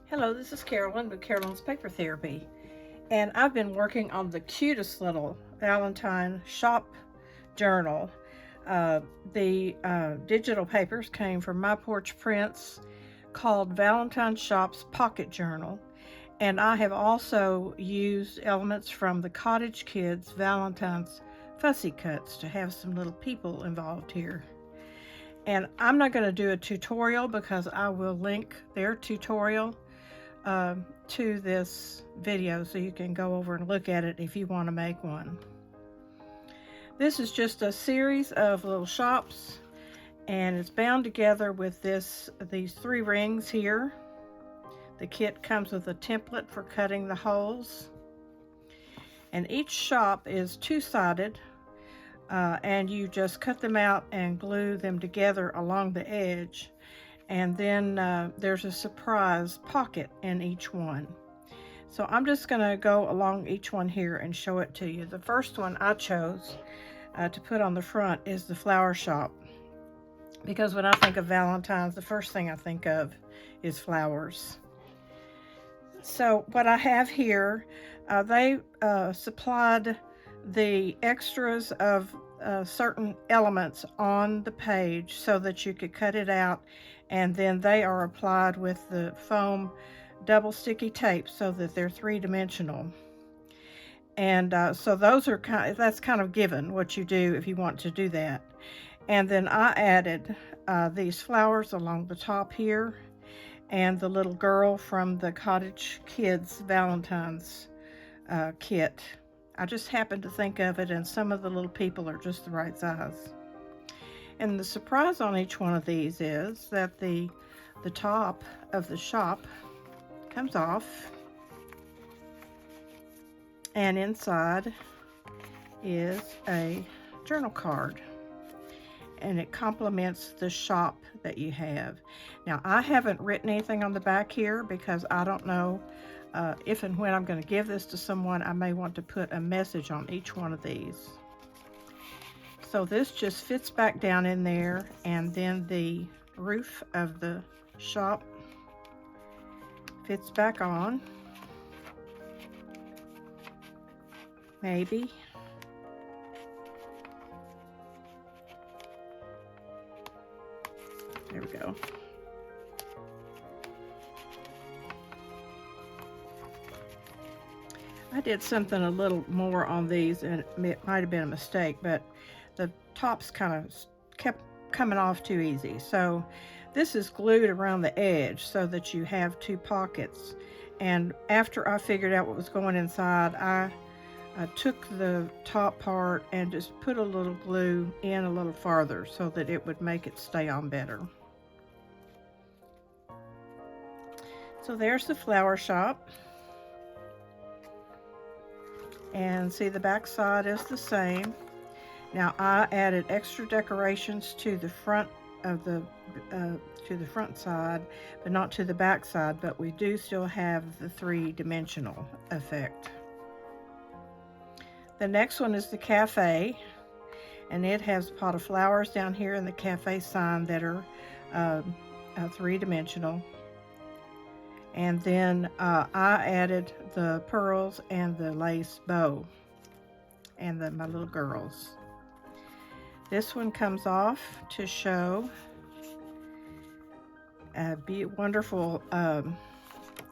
Hello, this is Carolyn with Carolyn's Paper Therapy, and I've been working on the cutest little Valentine Shop Journal. Uh, the digital papers came from My Porch Prints, called Valentine Shop's Pocket Journal, and I have also used elements from the Cottage Kids Valentine's Fussy cuts to have some little people involved here. And I'm not going to do a tutorial because I will link their tutorial to this video so you can go over and look at it if you want to make one. This is just a series of little shops, and it's bound together with these 3 rings here. The kit comes with a template for cutting the holes, and each shop is 2-sided, and you just cut them out and glue them together along the edge. And then there's a surprise pocket in each one. So I'm just going to go along each one here and show it to you. The first one I chose to put on the front is the flower shop, because when I think of Valentine's, the first thing I think of is flowers. So what I have here, they supplied the extras of certain elements on the page so that you could cut it out, and then they are applied with the foam double sticky tape so that they're 3-dimensional. And so that's kind of given what you do if you want to do that. And then I added these flowers along the top here, and the little girl from the Cottage Kids Valentine's kit. I just happened to think of it, and some of the little people are just the right size. And the surprise on each one of these is that the top of the shop comes off, and inside is a journal card, and it complements the shop that you have. Now, I haven't written anything on the back here because I don't know if and when I'm going to give this to someone. I may want to put a message on each one of these. So this just fits back down in there, and then the roof of the shop fits back on. Maybe. There we go. I did something a little more on these, and it might have been a mistake, but the tops kind of kept coming off too easy. So this is glued around the edge so that you have 2 pockets. And after I figured out what was going inside, I took the top part and just put a little glue in a little farther so that it would make it stay on better. So there's the flower shop. And see, the back side is the same. Now I added extra decorations to the front of the front side, but not to the back side, but we do still have the 3-dimensional effect. The next one is the cafe, and it has a pot of flowers down here in the cafe sign that are 3-dimensional. And then I added the pearls and the lace bow and my little girls. This one comes off to show a wonderful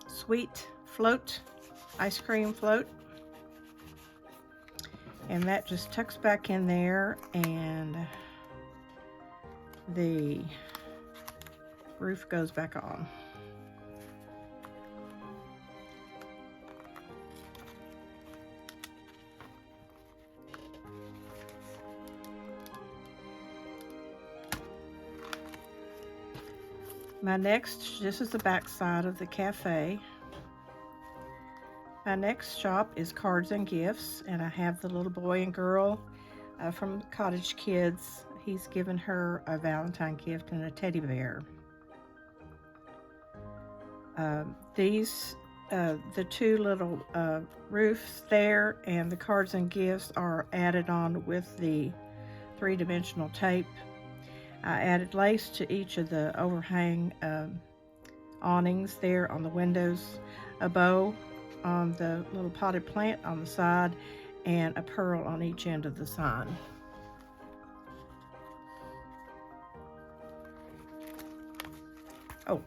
sweet float, ice cream float. And that just tucks back in there, and the roof goes back on. This is the back side of the cafe. My next shop is cards and gifts, and I have the little boy and girl from Cottage Kids. He's given her a Valentine gift and a teddy bear. The 2 little roofs there and the cards and gifts are added on with the 3-dimensional tape. I added lace to each of the overhang awnings there on the windows, a bow on the little potted plant on the side, and a pearl on each end of the sign. Oh,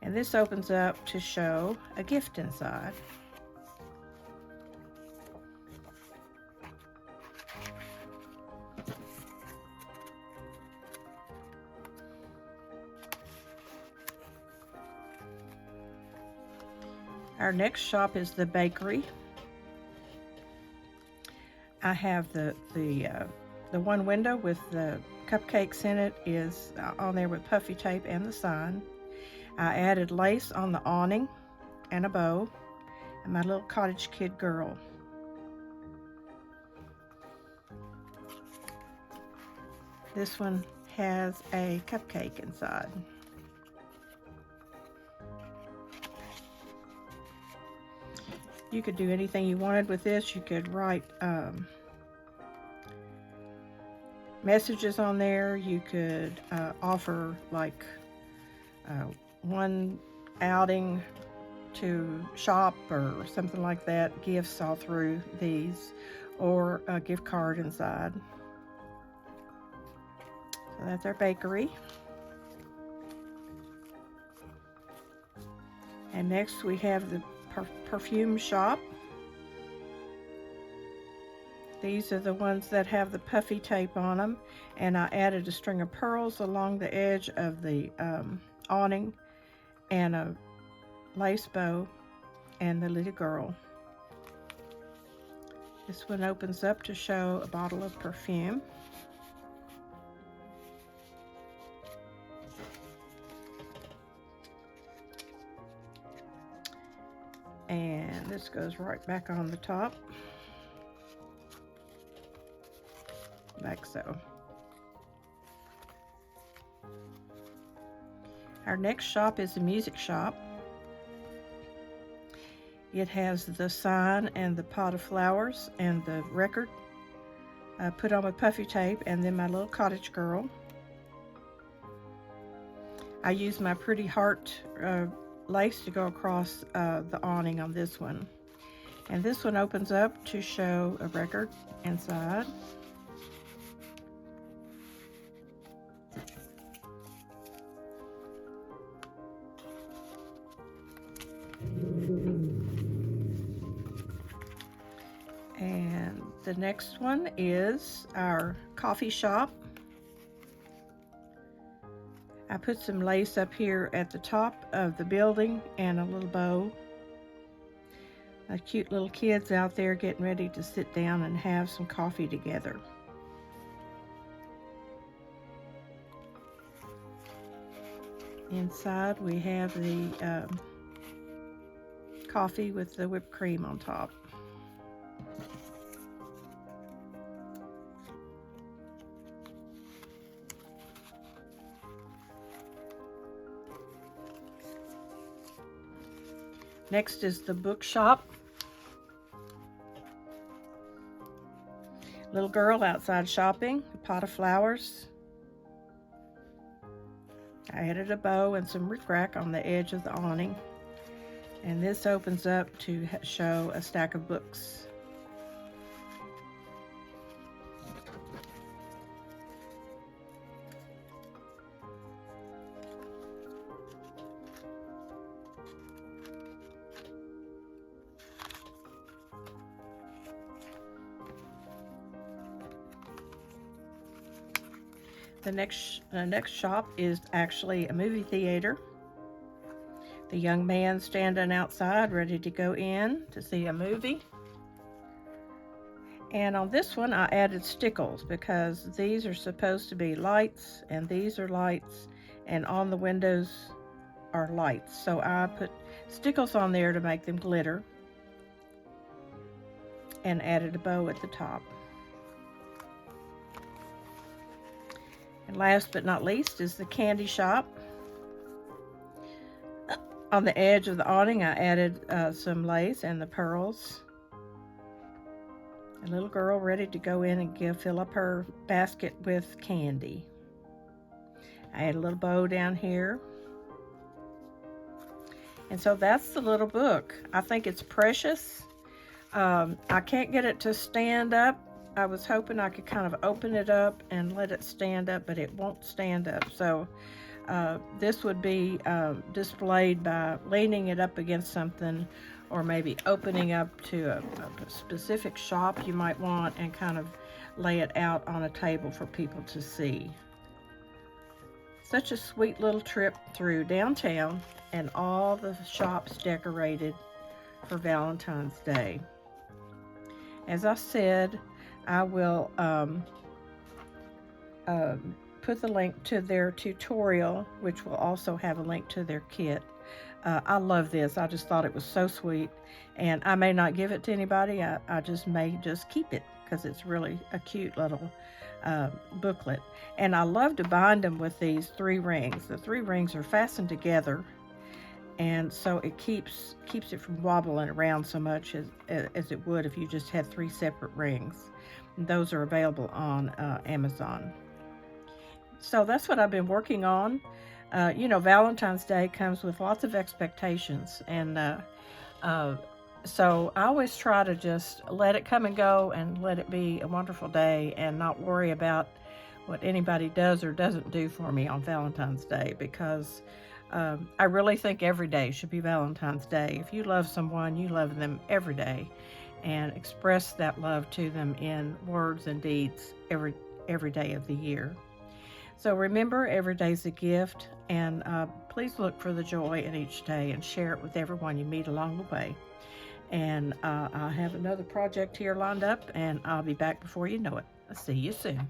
and this opens up to show a gift inside. Our next shop is the bakery. I have the one window with the cupcakes in it is on there with puffy tape and the sign. I added lace on the awning and a bow and my little cottage kid girl. This one has a cupcake inside. You could do anything you wanted with this. You could write messages on there. You could offer like one outing to shop or something like that, gifts all through these, or a gift card inside. So that's our bakery. And next we have the perfume shop. These are the ones that have the puffy tape on them, and I added a string of pearls along the edge of the awning and a lace bow and the little girl. This one opens up to show a bottle of perfume. And this goes right back on the top, like so. Our next shop is a music shop. It has the sign and the pot of flowers and the record put on with puffy tape, and then my little cottage girl. I use my pretty heart lace to go across the awning on this one. And this one opens up to show a record inside. And the next one is our coffee shop. I put some lace up here at the top of the building and a little bow. Cute little kids out there getting ready to sit down and have some coffee together. Inside we have the coffee with the whipped cream on top. Next is the bookshop. Little girl outside shopping, a pot of flowers. I added a bow and some rickrack on the edge of the awning. And this opens up to show a stack of books. The next shop is actually a movie theater. The young man standing outside ready to go in to see a movie. And on this one I added stickles because these are supposed to be lights and these are lights, and on the windows are lights. So I put stickles on there to make them glitter and added a bow at the top. And last but not least is the candy shop. On the edge of the awning I added some lace and the pearls. A little girl ready to go in and fill up her basket with candy. I added a little bow down here. And so that's the little book. I think it's precious. I can't get it to stand up. I was hoping I could kind of open it up and let it stand up, but it won't stand up. So this would be displayed by leaning it up against something, or maybe opening up to a specific shop you might want and kind of lay it out on a table for people to see. Such a sweet little trip through downtown and all the shops decorated for Valentine's Day. As I said, I will put the link to their tutorial, which will also have a link to their kit. I love this. I just thought it was so sweet, and I may not give it to anybody. I may just keep it because it's really a cute little booklet. And I love to bind them with these 3 rings. The 3 rings are fastened together, and so it keeps it from wobbling around so much as it would if you just had 3 separate rings. And those are available on Amazon. So that's what I've been working on. Valentine's Day comes with lots of expectations, and so I always try to just let it come and go and let it be a wonderful day and not worry about what anybody does or doesn't do for me on Valentine's Day, because I really think every day should be Valentine's Day. If you love someone, you love them every day, and express that love to them in words and deeds every day of the year. So remember, every day's a gift, and please look for the joy in each day and share it with everyone you meet along the way. And I have another project here lined up, and I'll be back before you know it. I'll see you soon.